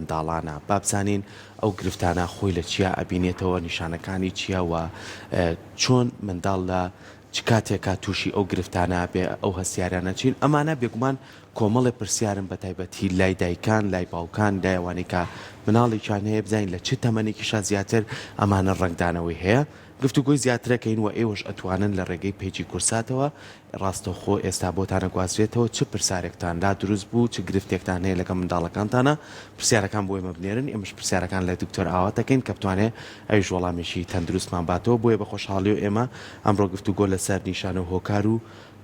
منداڵانە بابزانین ئەو گرفتانە خۆی لە چیا ئەبینێتەوە نیشانەکانی چییە و چۆن منداڵ لە چ کاتێکا تووشی ئەو گرفتانە بێ ئەو هەستیارانە چین ئەمانە بێگومان کۆمەڵی پرسیارن بە تایبەتی لای دایکان لای باوکان لایەوانی کە مناڵێکیان هەیە بزانین لە چ تەمەنێکیشا زیاتر ئەمانە ڕنگدانەوەی هەیە گفتوگوی زیاترەکەین و ئێوەش ئەتوانن لە ڕێگەی پێیجی کورساتەوە ڕاستەخۆ ئێستا بۆتانە گوازرێتەوە چه پرسیارێکتاندا دروست بوو چ گرفتێکتان هەیە لەگە منداڵەکانتانە پرسیارەکان بۆ ئێمە بنێرن ئێمەش پرسیارەکان لە دکتۆر ئاوات دەکەین کە بتوانێت ئەویش وەڵامێکی تەندروستمان باتەوە بۆیە بە خۆشحاڵی و ئێمە ئەمڕۆ گفتوگۆ لەسەر نیشانە و هۆکار و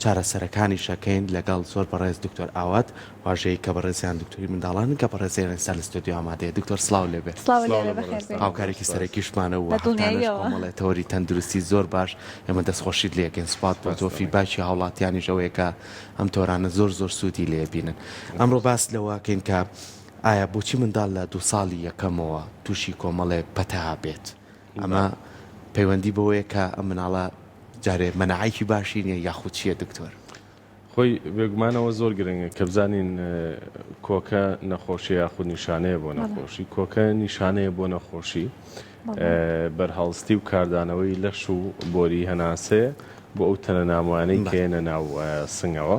چارەسەرەکانی شەکەین لەگەڵ زۆر بەڕێز دکتۆر ئاوات واژەیە کە بەڕێزیان دکتۆری منداڵان کە بەڕێزیان ئێستا لە ستۆدیۆ ئامادەیە دکتۆر سڵاو لێبێ هاوکارێکی سەرەکیشمانە و کۆمەڵێتەوەری تەندروستی زۆر باش ئێمە دەستخۆشیت لێکەین سوپات بۆ تۆ فیدباکی هاوڵاتیانی ژەوەیەکە ئەم تۆرانە زۆر سوودی لێبینن ئەمڕۆ باس لەوەکەین کە ئایا بۆچی منداڵ لە 2 ساڵی یەکەمەوە تووشی کۆمەڵێ پەتا بێت ئەمە پەیوەندی بەوەیە کە ئەم مناڵە جارێ مەناعیکی باشی نیە یاخود چییە دکتۆر خۆی بێگومانەوە زۆر گرنگە کە بزانین کۆکە نەخۆشی یاخود نیشانەیە بۆ نەخۆشی کۆکە نیشانەیە بۆ نەخۆشی بەرهەڵستی و کاردانەوەی لەش و بۆری هەناسەیە بۆ ئەو تەنە ناموانەی کێنە ناو سنگەوە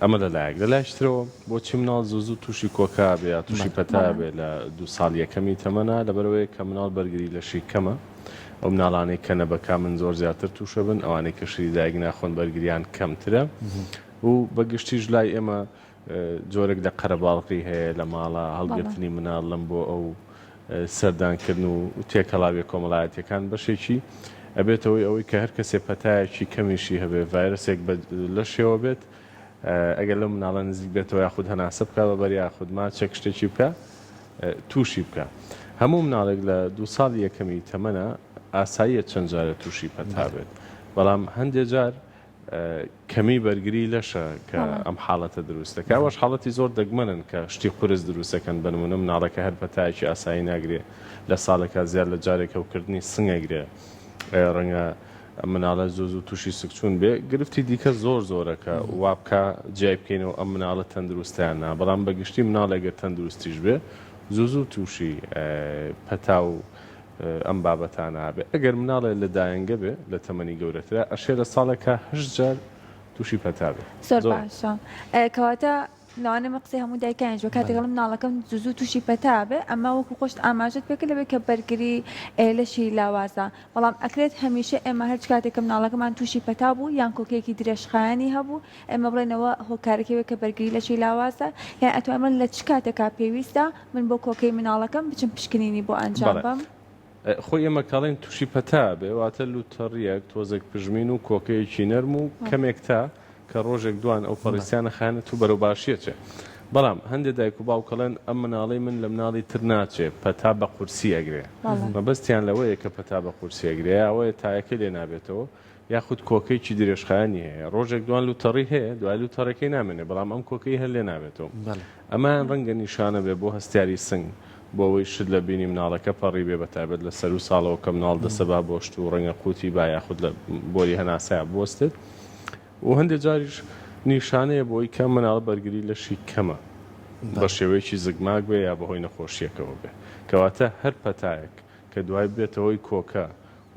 ئەمە لەلایەک لەلایشترەوە بۆچی مناڵ زوو تووشی کۆکا بێ یا تووشی پەتا بێ لە 2 ساڵ یەکەمی تەمەنا لەبەرەوەی کە مناڵ بەرگری لەشی کەمە ئەو مناڵانەی کە نەبەکا من زۆر زیاتر تووشە بن ئەوانەی کە شری دایک ناخۆن بەرگریان کەمترە و بەگشتیش لای ئێمە جۆرێک لە قەرەباڵقی هەیە لە ماڵە هەڵگرتنی مناڵ لەم بۆ ئەو سەردانکردن و تێکەڵاوی کۆمەڵایەتیەکان بەشێکی ئەبێتەوەی ئەوەی کە هەر کەسێ پەتایەکی کەمیشی هەبێ ڤایرسێک لەشێوە بێت ئەگەر لەم مناڵە نزیک بێتەوە یاخود هەناسە بکە بە بەری یاخود ماچێک شتێکی بکە تووشی بکە هەموو مناڵێک لە 2 ساڵی یەکەمی تەمەنە ئاساییە چەند جارە تووشی پەتا بێت بەڵام هەندێک جار کەمی بەرگری لەشە کە ئەم حاڵەتە دروستەکە ئەوەش حاڵەتی زۆر دەگمەنن کە شتی قورس دروستەکەن بنمونە مناڵەکە هەر پەتایەکی ئاسایی ناگرێ لە ساڵێکە زیاد لە جارێکەوەکردنی سنگەگرێ ڕەنگە مناڵە زۆ تووشی سکچوون بێ گرفتی دیکە زۆر زۆرەکە وابکە جای بکەینەوە ئەم مناڵە تەندروستیانە بەڵام بەگشتی مناڵێگە تەندروستیش بێ زوو تووشی پەتا و ئەم بابەتانە بێ ئەگەر مناڵێ لە دایەنگە بێ لە تەمەنی گەورەترە ئەشێ لە ساڵێکە 8 جار تووشی پەتا بێ زۆر باشە کەواتە ناوانەمە قسەی هەموو دایکانیش کاتێکڵم مناڵەکەم زوو تووشی پەتا بێ ئەمە وەکو خۆشت ئاماژت پێکرد لەبێت کە بەرگری لەشی لاوازە بەڵام ئەکرێت هەمیشە ئێمە هەر کاتێکە مناڵەکەمان تووشی پەتا بوو یان کۆکێکی درێژخایانی هەبوو ئێمە بڵێنەوە هۆکارێکەوە کە بەرگری لەشی لاوازە یان ئەتوانمە لە چ کاتێکا پێویستە من بۆ کۆکەی مناڵەکەم بچم پشکنینی بۆ ئەنجام بم خۆی ئێمە کاڵێن تووشی پەتا بێ واتە لوتەڕیەک تۆزێک پژمین و کۆکەیەکی نەرم و کەمێک تا کە ڕۆژێک دوان ئەو پەڕیسیانە خانێت و بەرەو باشیەچێ بەڵام هەندێک دایک و باوکەڵێن ئەم مناڵی من لە مناڵی تر ناچێ پەتا بە قورسی ئەگرێ مەبەستیان لەوەیە کە پەتا بە قورسی ئەگرێ ئەوەیە تایەکە لێ نابێتەوە یاخود کۆکەیکی درێژخایانی هەیە ڕۆژێک دوان لوتەڕی هەیە دوای لوتەڕەکەی نامێنێ بەڵام ئەم کۆکەی هەر لێ نابێتەوە ئەمان ڕەنگە نیشانە بێ بۆ هەستیاری سنگ بۆ ئەوەی شت لە بینی مناڵەکە پەڕی بێ بەتابێت لە سەر و ساڵەوە کە مناڵ دەسەبا بۆشت و ڕەنگە قوتی با یاخود لە بۆری هەناسایە بوەستێت و هەندێک جاریش نیشانەیە بۆی کە مناڵ بەرگری لەشی کەمە بە شێوەیەکی زگماک بێ یا بەهۆی نەخۆشیەکەەوە بێ کەواتە هەر پەتایەک کە دوای بێتەوەی کۆکە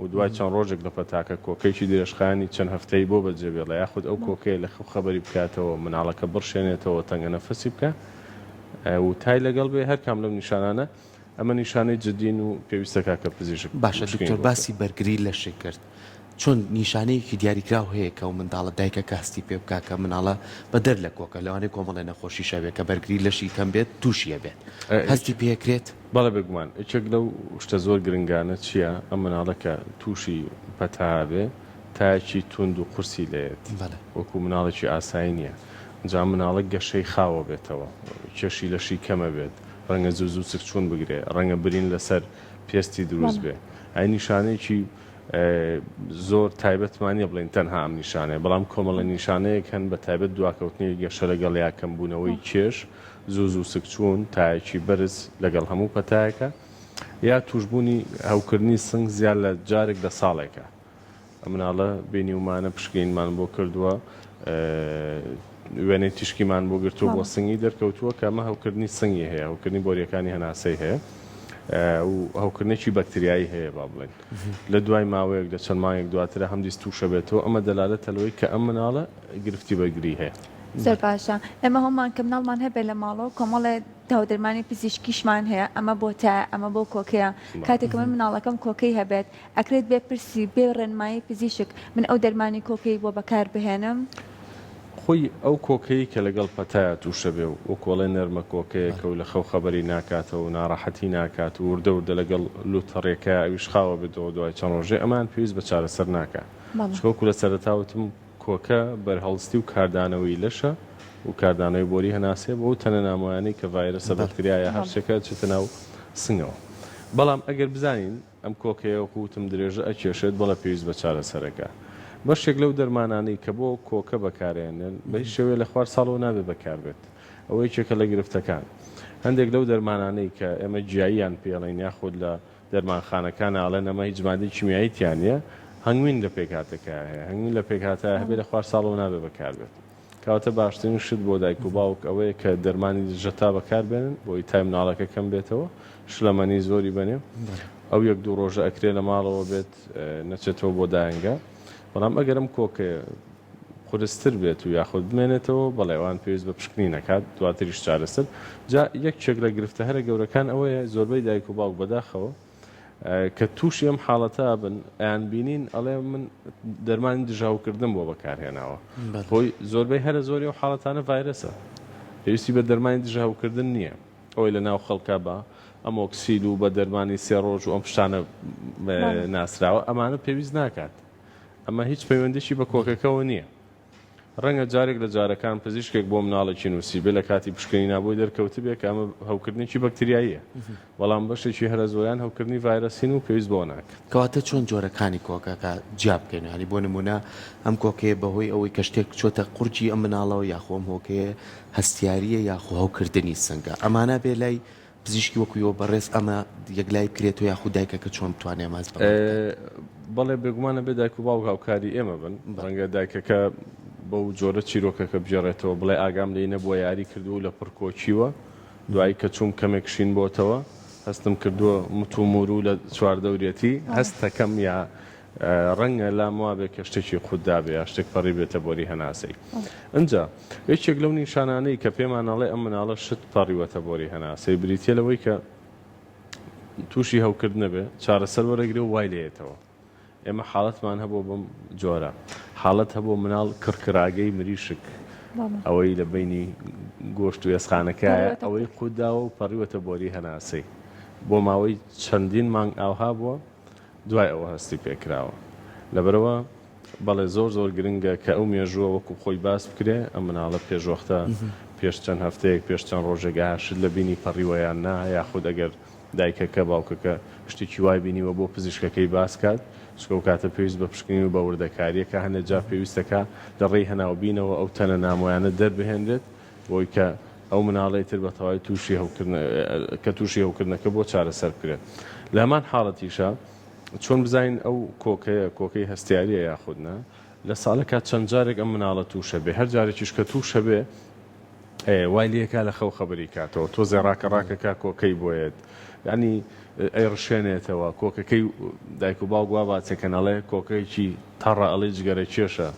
و دوای چەند ڕۆژێک لە پەتاکە کۆکەیکی درێژخانی چەند هەفتەی بۆ بەجێبێ لە یاخود ئەو کۆکەی لە خەبەری بکاتەوە مناڵەکە بڕشێنێتەوە تەنگە نەفەسی بکە و تای لەگەڵ بێ هەر کام لەم نیشانانە ئەمە نیشانەی جدین و پێویستەکە کە پزیشک باشە دکتۆر باسی بەرگری لەشی کرد چۆن نیشانەیەکی دیاریکراو هەیە کە و منداڵە دایکە کاستی پێ بکە کە مناڵە بە دەر لە کۆکە لەوانەیە کۆمەڵێ نەخۆشی شەوێت کە بەرگری لەشی کەم بێت تووشیە بێت هەستی پێکرێت بەڵێ بگومان یەکێک لەو شتە زۆر گرنگانە چییە ئەم مناڵەکە تووشی پەتا بێ تایەکی تونند و قورسی لێت وەکو مناڵێکی ئاسایی نییە جا مناڵە گەشەی خاوە بێتەوە کێشی لەشی کەمە بێت ڕەنگە زوو سکچوون بگرێ ڕەنگە برین لەسەر پێستی دروست بێ ئەی نیشانەیەکی زۆر تایبەتمانە بڵین تەنها ئەم نیشانەیە بەڵام کۆمەڵە نیشانەیەک هەن بە تایبەت دواکەوتنی گەشە لەگەڵ یا کەمبوونەوەی کێش زوو سکچوون تایەکی بەرز لەگەڵ هەموو پەتایەکە یا توشببوونی هەوکردنی سنگ زیاد لە جارێک لە ساڵێکە ئەم مناڵە بینی ومانە پشکینمان بۆ کردووە وێنەی تیشکیمان بۆ گرتووە بۆ سنگی دەرکەوتووە کە ئەمە هەوکردنی سنگی هەیە هەوکردنی بۆریەکانی هەناسەی هەیە و هەوکردنێکی بەکتریایی هەیە با بڵێن لە دوای ماوەیەک لە چەند مانگێک دواترە هەمدیست تووشە بێتەوە ئەمە دەلالەتە لەوەی کە ئەم مناڵە گرفتی بەرگری هەیە زۆر باشە ئێمە هەمومان کە مناڵمان هەبێ لە ماڵەوە کۆمەڵێ داودەرمانی پزیشکیشمان هەیە ئەمە بۆ تا ئەمە بۆ کۆکەیە کاتێک من مناڵەکەم کۆکەی هەبێت ئەکرێت بێ پرسی بێ ڕێنمایی پزیشک من ئەو دەرمانی کۆکەی بۆ بەکار بهێنم خۆی ئەو کۆکەی کە لەگەڵ پەتایە تووشە بێ و کۆڵێ نەرمە کۆکەیەکە و لە خەو خەبەری ناکاتەوە و ناڕەحەتی ناکات و وردە وردە لەگەڵ لوتەڕێکە ئەویش خاوە بێتەوە دوای چەند ڕۆژێ ئەمان پێویست بە چارەسەر ناکات چکۆکو لە سەرەتاوتم کۆکە بەرهەڵستی و کاردانەوەی لەشە و کاردانەوەی بۆری هەناسێ بۆ تەنە نامۆیانەی کە ڤایرەسە بەکتریایە هەر شتێکە چێتە ناو سنگەوە بەڵام ئەگەر بزانین ئەم کۆکەیە وەکوتم درێژە ئەکێشێت بەڵە پێویست بە چارەسەرەکە بەشێک لەو دەرمانانەی کە بۆ کۆکە بەکارێنن بە هیچ شێوەیە لە خوار ساڵەوە نابێ بەکار بێت ئەوەی چێکە لە گرفتەکان هەندێک لەو دەرمانانەی کە ئێمە جیاییان پێڵین یاخود لە دەرمانخانەکان ئاڵێن ئەمە هیچ مادەی کیمیاییتیان نیە هەنگوین لە پێکهاتەکە هەیە هەنگوین لە پێکهاتە هەبێ لە خوار ساڵەوە نابێ بەکار بێت کەواتە باشترین شت بۆ دایک و باوک ئەوەیە کە دەرمانی ژەتا بەکاربێنن بۆی تای مناڵەکە کەم بێتەوە شلەمەنی زۆری بنێ ئەو یەک دوو ڕۆژە ئەکرێ لە ماڵەوە بێت نەچێتەوە بۆ دایەنگە بەڵام ئەگەرم کۆکە خورستر بێت و یاخود بمێنێتەوە بەڵێوان پێویست بە پشکنی نەکات دواتریش چارەسەر جا یەک چێک لە گرفتە هەرە گەورەکان ئەوەیە زۆربەی دایک و باوک بەداخەوە کە تووشی ئەم حاڵەتە بن ئەیان بینین ئەڵێ من دەرمانی دژاوکردن بۆ بەکارهێناوە بۆی زۆربەی هەرە زۆری و حاڵەتانە ڤایرەسە پێویستی بە دەرمانی دژاوکردن نییە ئەوەی لە ناو خەڵکا بە ئەم ئۆکسیل و بە دەرمانی سێ ڕۆژ و ئەم پشتانە ناسراوە ئەمانە پێویست ناکات ئەمە هیچ پەیوەندیشی بە کۆکەکەەوە نییە ڕەنگە جارێک لە جارەکان پزیشکێک بۆ مناڵێکی نووسی بێ لە کاتی پشکنی نابۆی دەرکەوت بێ کە ئەمە هەوکردنێکی بەکتریاییە بەڵام بەشێکی هەرە زۆریان هەوکردنی ڤایرەسین و پێویست بۆ ناکات کەواتە چۆن جۆرەکانی کۆکەکە جیا بکەین ینی بۆ نمونە ئەم کۆکەیە بەهۆی ئەوەی کە شتێک چۆتە قورجی ئەم مناڵەوە یاخۆم هۆکەیە هەستیاریە یاخۆ هەوکردنی سنگە ئەمانە بێ لای پزیشکی وەکویەوە بەڕێز ئەمە یەکلای بکرێت و یاخود دایکەکە چۆن بتوانێ ماز بەڵێ بێگومانە بێ دایک و باوک هاوکاری ئێمە بن ڕەنگە دایکەکە بەو جۆرە چیرۆکەکە بژێڕێتەوە بڵێ ئاگام لێنە بۆ یاری کردو لە پڕکۆچیوە دوایی کە چوم کەمێک شین بۆتەوە هەستم کردووە متومور و لە چواردەورێتی هەستەکەم یا ڕەنگە لام وابێ کە شتێکی خوددا بێ یا شتێک پەڕی بێتە بۆری هەناسەی ئەجا یەکێک لەو نیشانانەی کە پێمانەڵێ ئەم مناڵە شت پەڕیوەتە بۆری هەناسەی بریتە لەوەی کە تووشی هەوکردنە بێ چارەسەر وەرەگرێ و وای لێتەوە ئێمە حاڵەتمان هەبوو بەم جۆرە حاڵەت هەبوو مناڵ کرکراگەی مریشک ئەوەی لە بینی گۆشت و ێسخانەکەیە ئەوەی قوداوە و پەڕیوەتە بۆری هەناسەی بۆ ماوەی چەندین مانگ ئاوها بووە دوای ئەوە هەستی پێکراوە لەبەرەوە بەڵێ زۆر زۆر گرنگە کە ئەو مێژووە وەکو خۆی باس بکرێ ئەم مناڵە پێشوەختە پێش چەند هەفتەیەک پێش چەند ڕۆژێک هاشت لە بینی پەڕیوەیان نا یاخود ئەگەر دایکەکە باوکەکە شتێکی وای بینیوە بۆ پزیشکەکەی باسکات چکە کاتە پێویست بە پشکنی و بە وردەکاریەکە هەندێک جا پێویستەکە لە ڕێی هەناوبینەوە ئەو تەنە نامۆیانە دەربهێنرێت بۆی کە ئەو مناڵی تر بە تەواوی تووشی هەوکردنەکە بۆ چارەسەر بکرێت لە هەمان حاڵەتیشە چۆن بزانین ئەو کۆکەی هەستیاریە یاخودنا لە ساڵێکات چەند جارێک ئەم مناڵە تووشە بێ هەر جارێکیش کە تووشە بێ وای لێکا لە خەو خەبەری کاتەوە تۆ زێڕاکە ڕاکەکە کۆکەی بۆیێت ینی ئەیڕشێنێتەوە کۆکەکەی دایک و باوک وا باچەکەنەڵێ کۆکەیەکی تەڕە ئەڵێ جگەرە کێشە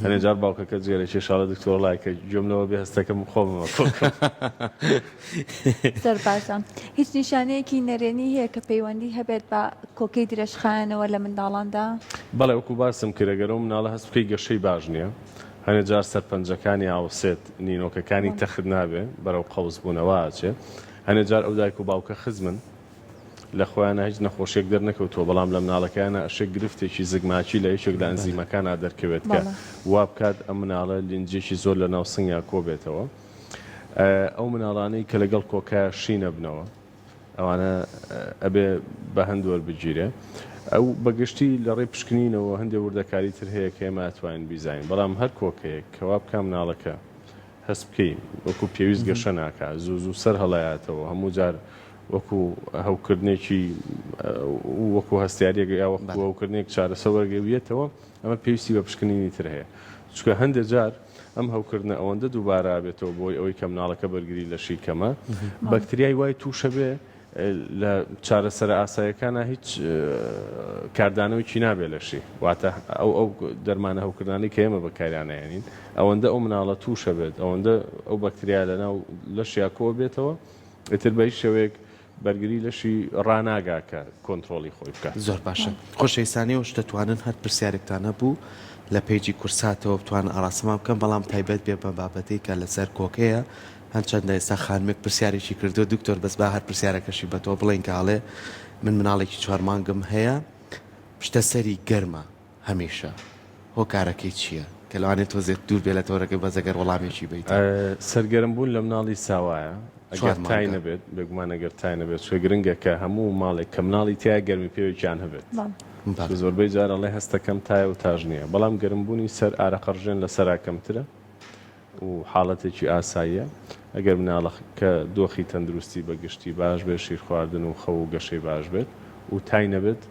هەنێ جار باوکەکە جگەرە کێشاڵە دکتۆر لایکە گوێمنەوە بێ هەستەکەم خۆمەوە زۆر باشە هیچ نیشانەیەکی نەرێنی هەیە کە پەیوەندی هەبێت بە کۆکەی درێژخایەنەوە لە منداڵاندا بەڵێ وەکو باسم کردەگەرە مناڵە هەست بکەی گەشەی باش نییە هەنێ جار سەرپەنجەکانی ئاوسێت نینۆکەکانی تەخت نابێ بەرەو قەوز بوونەوە ئاچێ هەنێ جار ئەو دایک و باوکە خزمن لە خۆیانە هیچ نەخۆشیێک دەرنەکەوتووە بەڵام لە مناڵەکەیانە ئەشێک گرفتێکی زگماچی لە یەکێک لە ئەنزیمەکانە دەرکەوێت کە وا بکات ئەم مناڵە لینجێکی زۆر لە ناو سنگیا کۆبێتەوە ئەو مناڵانەی کە لەگەڵ کۆکایە شینە بنەوە ئەوانە ئەبێ بە هەندوەر بگیرێ ئەو بەگشتی لە ڕێ پشکنینەوە هەندێک وردەکاری تر هەیە کە ئێمە ئەتوانین بیزانین بەڵام هەر کۆکەیەک کەوا بکە مناڵەکە هەست بکەین وەکو پێویست گەشە ناکات زوو سەر هەڵایاتەوە هەموو جار وەکو هەوکردنێکی وەکو هەستیارێک یا وەکو هەوکردنێک چارەسەر وەرگێویێتەوە ئەمە پێویستی بە پشکنینی تر هەیە چونکە هەندێک جار ئەم هەوکردنە ئەوەندە دووبارە بێتەوە بۆی ئەوەی کە مناڵەکە بەرگری لە شیکەمە بەکتریای وای تووشە بێ لە چارەسەر ئاسایەکانە هیچ کاردانەوەیکی نابێت لەشی واتە ئەو دەرمانە هەوکردانی کە ئێمە بەکاریانەیەنین ئەوەندە ئەو مناڵە تووشە بێت ئەوەندە ئەو بەکتریا لەناو لەشیاکۆ بێتەوە ئتر بە هیچ شێوەیەک بەرگری لەشی ڕناگاکە کۆنتترۆلی خۆی بکات زۆر باشە خۆشەویستانەوەش دەتوانن هەر پرسیارێکتانە بوو لە پێیجی کورساتەوە بتوان ئاراسەما بکەم بەڵام تایبەت بێ بە بابەتەی کە لەسەر کۆکەیە هەرچەندە ئێستا خانمێک پرسیارێکی کردو دکتۆر بەس با هەر پرسیارەکەشی بە تۆ بڵێن کاڵێ من مناڵێکی 4 مانگم هەیە پشتە سەری گەرمە هەمیشە هۆکارەکەی چییە کە لەوانێت تۆزێت دوور بێ لە تۆرەکەی بەزەگەر وەڵامێکی بیت سەرگەرم بوون لە مناڵی ساوایە ئەگەر تای نەبێت بێگومان ئەگەر تای نەبێت شوێ گرنگە کە هەموو ماڵێک کە مناڵی تیا گەرمی پێوێکیان هەبێت زۆربەی جارەڵێ هەستەکەم تایە و تاژ نییە بەڵام گەرمبوونی سەر ئارەقەڕژێن لە سەراکەمترە و حاڵەتێکی ئاساییە ئەگەر مناڵەکە دۆخی تەندروستی بەگشتی باش بێت شیر خواردن و خەو و گەشەی باش بێت و تای نەبێت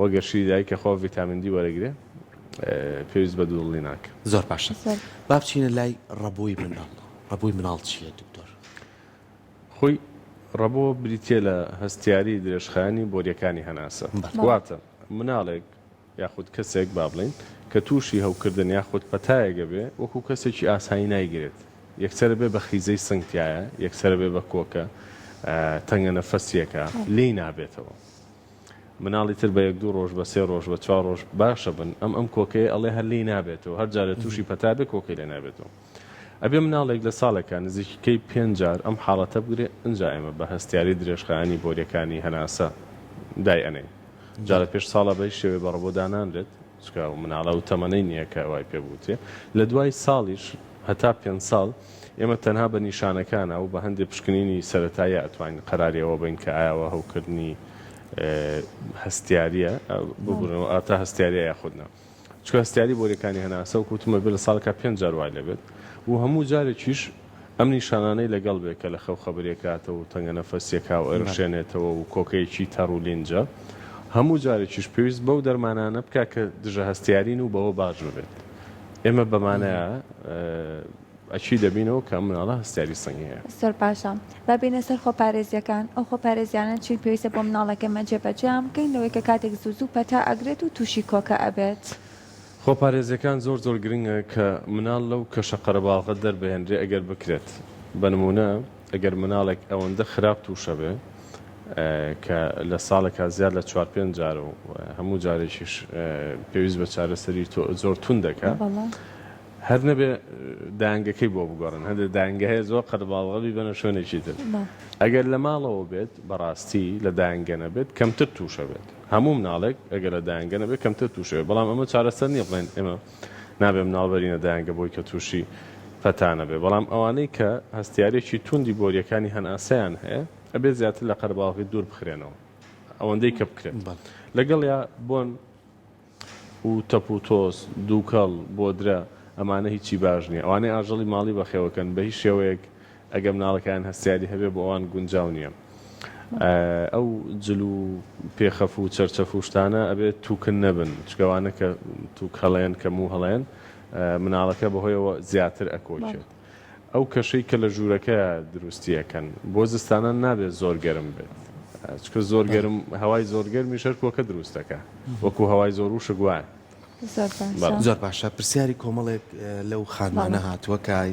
وەگەرشی دایکە خۆ ڤیتامین دی وەرەگرێ پێویست بە دووڵی ناکە زۆر باشە با بچینە لای ڕەبووی مناڵ ڕەبووی مناڵ چییە دکتۆر خۆی ڕەبۆ بریتە لە هەستیاری درێژخانی بۆریەکانی هەناسە واتە مناڵێک یاخود کەسێک با بڵین کە تووشی هەوکردن یاخود پەتایەگە بێ وەکو کەسێکی ئاسایی نایگرێت یەکسەر بێ بە خیزەی سنگتیایە یەکسەر بێ بە کۆکە تەنگە نەفەسیەکە لێی نابێتەوە مناڵی تر بە 1-2 ڕۆژ بە 3 ڕۆژ بە 4 ڕۆژ باشە بن ئەم کۆکەیە ئەڵێ هەر لێی نابێتەوە هەر جارە تووشی پەتا بێ کۆکەی لێ نابێتەوە ئەبێ مناڵێک لە ساڵێکان نزیکەی 5 جار ئەم حاڵەتە بگرێ ئەنجا ئێمە بە هەستیاری درێژخانی بۆریەکانی هەناسە دای ئەنێ جارە پێش ساڵە بەی شێوێ بە ڕەبۆ دانانرێت چکە مناڵە و تەمەنەی نییە کە وای پێبووتێ لە دوای ساڵیش هەتا 5 ساڵ ئێمە تەنها بە نیشانەکانە و بە هەندێک پشکنینی سەرەتایی ئەتوانین قەراریەوە بین کە ئایاوە هەوکردنی هەستیاریە ببوورنەوە ئاتا هەستیاریە یاخودنا چکە هەستیاری بۆریەکانی هەناسە و کوتمە بێ لە ساڵەکە 5 جار وای لەبێت و هەموو جارێکیش ئەم نیشانانەی لەگەڵ بێت کە لە خەو خەبرێکاتەوە و تەنگە نەفەسیەکە و ئێرشێنێتەوە و کۆکەیەکی تەڕ و لینجە هەموو جارێکیش پێویست بەو دەرمانانە بکە کە دژە هەستیارین و بەوە باش ببێت ئێمە بەمانەیە ئەچی دەبینەوە کە مناڵە هەستیاری سنگی هەیە سەر پاشە با بینە سەر خۆپارێزیەکان ئەو خۆپارێزیانە چی پێویستە بۆ مناڵەکەمە جێبەجێیان بکەین لەوەی کە کاتێک زوو پەتا ئەگرێت و تووشی کۆکە ئەبێت خۆپارێزیەکان زۆر گرنگە کە مناڵ لەو کەشە قەرەباڵغە دەربهێنرێ ئەگەر بکرێت بە نمونە ئەگەر مناڵێک ئەوەندە خراپ تووشە بێ کە لە ساڵێکا زیاد لە 4-5 جار و هەموو جارێکیش پێویست بە چارەسەری زۆر تون دەکە هەر نەبێ دانگەکەی بۆ بگۆڕن هەندێک دانگە هەیە زۆر قەرەباڵغەبی بنە شوێنێکی تر ئەگەر لە ماڵەوە بێت بەڕاستی لە دانگە نەبێت کەمتر تووشە بێت هەموو مناڵێک ئەگەر لە دانگە نەبێت کەمتر تووشە بێت بەڵام ئەمە چارەسەر نییە بڵێن ئێمە نابێ مناڵبەرینە دانگە بۆی کە تووشی پەتانە بێ بەڵام ئەوانەی کە هەستیارێکی توندی بۆریەکانی هەناسەیان هەیە ئەبێ زیاتر لە قەرەباڵغی دوور بخرێنەوە ئەوەندەی کە بکرێت لەگەڵ یا بۆن و تەپ و تۆس دووکەڵ بۆدرە ئەمانە هیچی باش نییە ئەوانەی ئاژەڵی ماڵی بەخێوەکەن بە هیچ شێوەیەک ئەگە مناڵەکان هەستیاری هەبێ بۆ ئەوان گونجاو نییە ئەو جل و پێخەف و چەرچەف و شتانە ئەبێت تووکن نەبن چکەوانە کە تووک هەڵەیەن کە موو هەڵەیەن مناڵەکە بەهۆیەوە زیاتر ئەکۆچێت ئەو کەشەی کە لە ژوورەکە دروستیەکەن بۆ زستانە نابێت زۆر گەرم بێت چکە زۆر گەرم هەوای زۆر گەرمی شەرکۆکە دروستەکە وەکو هەوای زۆر و شگوایە زۆر باشە پرسیاری کۆمەڵێک لەو خانمانە هاتووە کای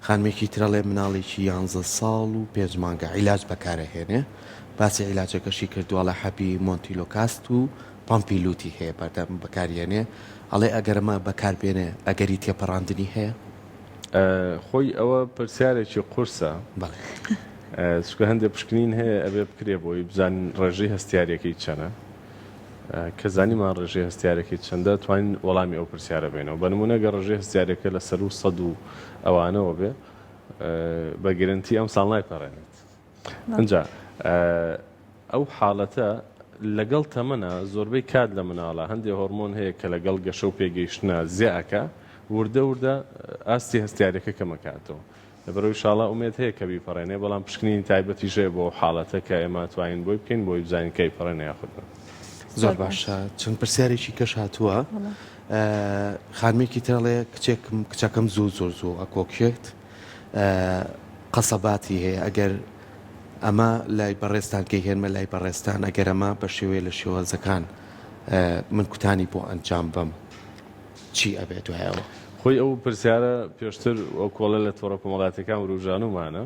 خانمێکی ترەڵێ مناڵێکی 11 ساڵ و 5 مانگە عیلاج بەکارەهێنێ باسی عیلاجەکەشی کردووە لە حەپی مۆنتیلۆکاست و پامپی لوتی هەیە بەردەم بەکارێنێ ئەڵێ ئەگەرمە بەکاربێنێ ئەگەری تێپەڕاندنی هەیە خۆی ئەوە پرسیارێکی قورسە چکە هەندێک پشکنین هەیە ئەبێ بکرێ بۆی بزانین ڕێژەی هەستیارەکەی چەنە کە زانیمان ڕێژەی هەستیارەکەی چەندە توانین وەڵامی ئەو پرسیارە بێنەوە بە نمونە گە ڕێژەی هەستیارەکە لە سەر و سەد و ئەوانەوە بێ بە گرنتی ئەم ساڵ نایپەڕێنێت ئەنجا ئەو حاڵەتە لەگەڵ تەمەنە زۆربەی کات لە مناڵە هەندێک هۆرمۆن هەیە کە لەگەڵ گەشە و پێگەیشتنە زیعەکە وردە ئاستی هەستیارەکە کەمەکاتەوە لەبەرەوەی شاڵە ئومێد هەیە کە بیپەڕێنێ بەڵام پشکنینی تایبەتی ژێ بۆ حاڵەتە کە ئێمە توانین بۆی بکەین بۆی بزانین کەی پەڕێنە یاخودن زۆر باشە چەند پرسیارێکی کەش هاتووە خانمێکی تێڵێ کچەکەم زوو ئەکۆکێت قەسەباتی هەیە ئەگەر ئەمە لای بەڕێستان کە هێنمە لای بەڕێستان ئەگەر ئەمە بە شێوەیە لە شێوەزەکان من کوتانی بۆ ئەنجام بم چی ئەبێت دوایەوە خۆی ئەو پرسیارە پێشتر ئەو کۆڵە لە تۆڕە کۆمەڵاتەکان و ڕوژانومانە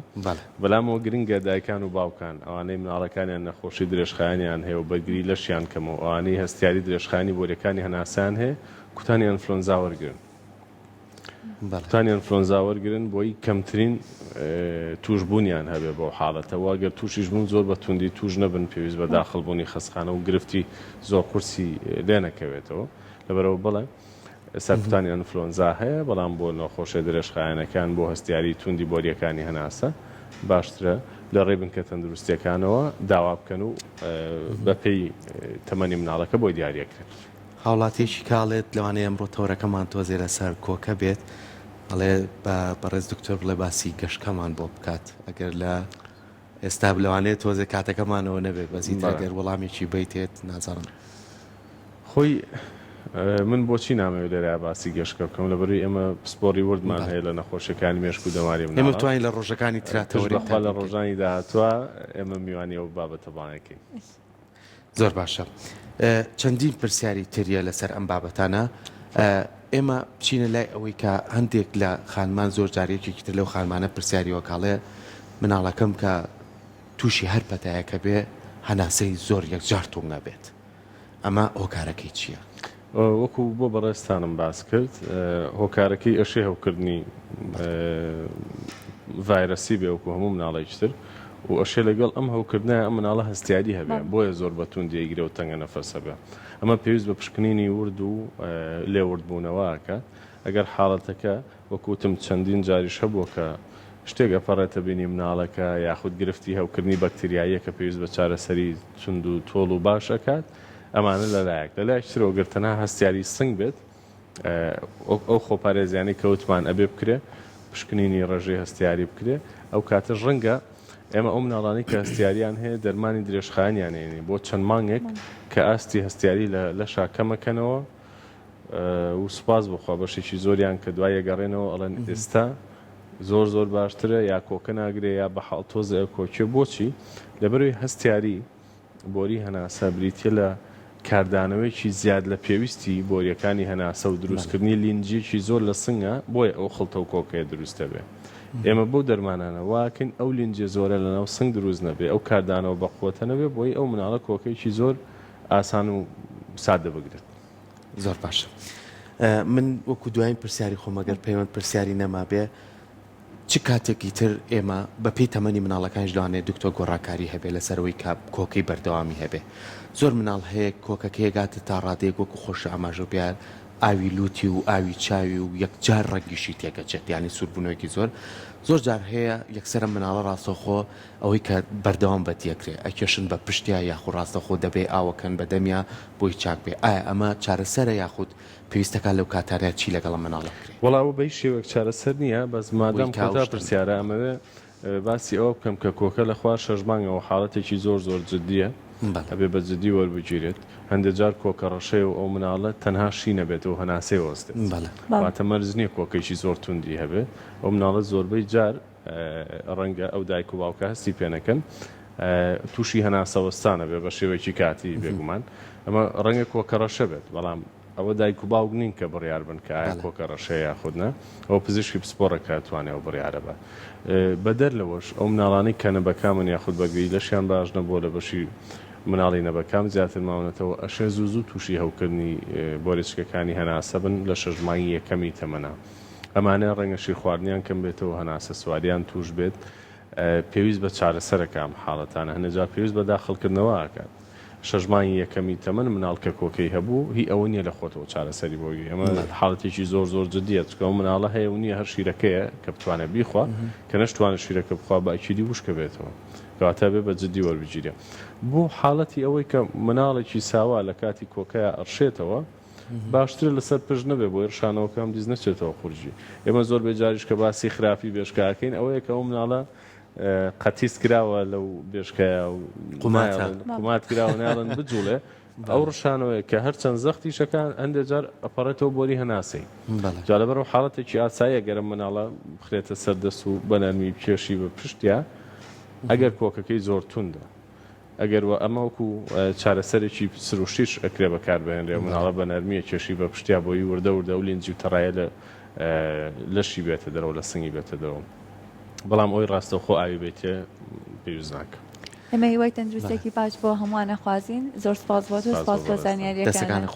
بەلامەوە گرنگە دایکان و باوکان ئەوانەی مناڵەکانیان نەخۆشی درێژخایانیان هەیە و بەرگری لەشیان کەمەوە ئەوانەی هەستیاری درێژخانی بۆریەکانی هەناسان هەیە کوتانی ئەنفلۆنزا وەرگرن کوتانی ئەنفلۆنزا وەرگرن بۆی کەمترین توشبوونیان هەبێ بۆ حاڵەتەوە گەر تووشیش بوون زۆر بە توندی توش نەبن پێویست بە داخڵبوونی خەسخانە و گرفتی زۆر قورسی لێ نەکەوێتەوە لەبەرەوە بڵێ ئێستا کوتانی ئەنفلۆنزا هەیە بەڵام بۆ نەخۆشە درێژخایەنەکان بۆ هەستیاری توندی بۆریەکانی هەناسە باشترە لە ڕێ بنکە تەندروستیەکانەوە داوا بکەن و بەپێی تەمەنی مناڵەکە بۆی دیاریەکرێت هاوڵاتیەکی کاڵێت لەوانەیە ئەمڕۆ تۆڕەکەمان تۆزێ لەسەر کۆکە بێت بەڵێ بەڕێز دکتۆر بڵێ باسی گەشتکەمان بۆ بکات ئەگەر لە ئێستا لەوانەیە تۆزێ کاتەکەمانەوە نەبێت بەزیت ئەگەر وەڵامێکی بیتێت نازانم خۆی من بۆچی نامەوێت لێرە باسی گەشتکە بکەم لەبەروی ئێمە پسپۆری وردمان هەیە لە نەخۆشیەکانی مێشک و دەماری ئێمە توانین لە ڕۆژەکانی تراتەوەخوا لە ڕۆژانی داهاتوە ئێمە میوانی ئەو بابەتە بانەکەی زۆر باشە چەندین پرسیاری تریە لەسەر ئەم بابەتانە ئێمە بچینە لای ئەوەی کە هەندێک لە خانمان زۆر جارێکی تر لەو خانمانە پرسیاریەوە کاڵێ مناڵەکەم کە تووشی هەر پەتایەکە بێ هەناسەی زۆر یەکجار تۆ نەبێت ئەمە هۆکارەکەی چییە؟ وەکو بۆ بەڕێستانم باس کرد هۆکارەکەی ئەشێ هەوکردنی ڤایرەسی بێ وەکو هەموو مناڵێکتر و ئەشێ لەگەڵ ئەم هەوکردنە ئەم مناڵە هەستیاری هەبێ بۆیە زۆر بەتون دیگرێ و تەنگە نەفەسە بێ ئەمە پێویست بە پشکنینی ورد و لێوردبوونەوەکە ئەگەر حاڵەتەکە وەکوتم چەندین جاریش هەبووە کە شتێک ئەپەڕێتە بینی مناڵەکە یاخود گرفتی هەوکردنی بەکتریاییە کە پێویست بە چارەسەری چند و تۆڵ و باش ئەکات ئەمانە لەلایەک لەلایەکترەوە گرتەنها هەستیاری سنگ بێت ئەو خۆپارێزیانی کەوتمان ئەبێ بکرێ پشکنینی ڕێژەی هەستیاری بکرێ ئەو کاتە ڕەنگە ئێمە ئەو مناڵانی کە هەستیاریان هەیە دەرمانی درێژخایانیان هێنی بۆ چەند مانگێک کە ئاستی هەستیاری لە شاکەمەکەنەوە و سوپاس بخوا بەشێکی زۆریان کە دوای گەڕێنەوە ئەڵەن ئێستا زۆر باشترە یا کۆکە ناگرێ یا بە حاڵتۆزە کۆکێ بۆچی لەبەروی هەستیاری بۆری هەناسە بریتە لە کاردانەوەیکی زیاد لە پێویستی بۆریەکانی هەناسە و دروستکردنی لینجێکی زۆر لە سنگە بۆیە ئەو خڵتە و کۆکەیە دروستە بێ ئێمە بۆ دەرمانانە واکن ئەو لینجێ زۆرە لەناو سنگ دروست نەبێ ئەو کاردانەوە بەقوتە نەبێ بۆی ئەو مناڵە کۆکەیەکی زۆر ئاسان و سادە بگرێت زۆر باشە من وەکو دوایین پرسیاری خۆمەگەر پەیوەند پرسیاری نەما بێ چ کاتێکی تر ئێمە بە پێی تەمەنی مناڵەکانش لەوانێت دکتۆر گۆڕاکاری هەبێ لەسەرەوەی کۆکەی بەردەوامی هەبێ زۆر مناڵ هەیە کۆکەکەی گاتە تا ڕادەیەک وەکو خۆشە ئاماژە بیار ئاوی لوتی و ئاوی چاوی و یەکجار ڕەنگیشی تێکەچێت ینی سووربوونەوەیکی زۆر جار هەیە یەکسرە مناڵە ڕاستەخۆ ئەوەی کە بەردەوام بەتیەکرێ ئەکێشن بە پشتیا یاخود ڕاستەخۆ دەبێ ئاوەکەن بە دەمیا بۆی چاک بێ ئایا ئەمە چارەسەرە یاخود پێویستەکە لەو کاتارە چی لەگەڵە مناڵە بکرێت وەڵاوە بەی شێوەک چارەسەر نییە بەس مادام کاتا پرسیارە ئەمەوێ باسی ئەوە بکەم کە کۆکە لە خوار شەژمانگەوە حاڵەتێکی زۆر جددیە ئەبێ بە جددی وەربگیرێت هەندێک جار کۆکە ڕەشەی و ئەو مناڵە تەنها شی نەبێتەوە هەناسەی وەستێت واتە مەرز نییە کۆکەیکی زۆر توندی هەبێ ئەو مناڵە زۆربەی جار ڕەنگە ئەو دایک و باوکە هەستی پێنەکەن تووشی هەناسەوەستانە بێ بە شێوەیەکی کاتی بێگومان ئەمە ڕەنگە کۆکە ڕەشە بێت بەڵام ئەوە دایک و باوک نین کە بڕیار بن کە ئایا کۆکە ڕەشەیە یاخودنە ئەو پزیشکی پسپۆڕەکە توانێەوە بڕیارە بە بەدەر لەوەش ئەو مناڵانی کە نەبەکامن یاخود بەگری لەشیان باش نەبووە لە بەشی مناڵی نەبەکام زیاتر ماونەتەوە ئەشێ زوو تووشی هەوکردنی بۆریچکەکانی هەناسە بن لە شەژمانگی یەکەمی تەمەنا ئەمانە ڕەنگەشی خواردنیان کەم بێتەوە هەناسە سواریان توش بێت پێویست بە چارەسەرەکەم حاڵەتانە هەنێجار پێویست بە داخڵکردنەوە ئاکات شەژمانی یەکەمی تەمەن مناڵکە کۆکەی هەبوو هی ئەوە نیە لە خۆتەوە چارەسەری بۆی ئەمە حاڵەتێکی زۆر جددیە چکە ئەو مناڵە هەیە و نییە هەر شیرەکەیە کە بتوانێت بیخوا کە نەشتوانە شیرەکە بخوا بە ئەکیدی وشکە بێتەوە کەواتە بێ بە جددی وەربگیرێ بۆ حاڵەتی ئەوەی کە مناڵێکی ساوا لە کاتی کۆکەیە ئەڕشێتەوە باشتر لەسەر پشت نەبێ بۆ ێرشانەوەکەم دیز نەچێتەوە خورجی ئێمە زۆر بێجاریش کە باسی خراپی بێشکاکەین ئەوەیە کە ئەو مناڵە قەتیس کراوە لەو بێشکەیە و قومات کراوە ناڵن بجوڵێ ئەو ڕشانەوەی کە هەرچەند زەختی شەکان هەندێک جار ئەپەڕێتەوە بۆری هەناسەی جا لەبەر و حاڵەتێکی ئاساییە گەرم مناڵە بخرێتە سەردەست و بەنەرمی کێشی بە پشتیا ئەگەر کۆکەکەی زۆر توندە ئەگەر ئەمە وەکو چارەسەرێکی سروشتیش ئەکرێ بەکاربهێنرێ مناڵە بە نەرمیە کێشی بە پشتیا بۆی وردە و لینجی و تەڕایە لەشی بێتە دەرەوە لە سنگی بێتە دەرەوە بەڵام ئەوی ڕاستەوخۆ ئاوی بێتێ پێویست ناکە ئەمە هیوای تەندروستێکی باش بۆ هەمووانە خوازین زۆر سپاس بۆ تو سپاس بۆ زانیاریەکان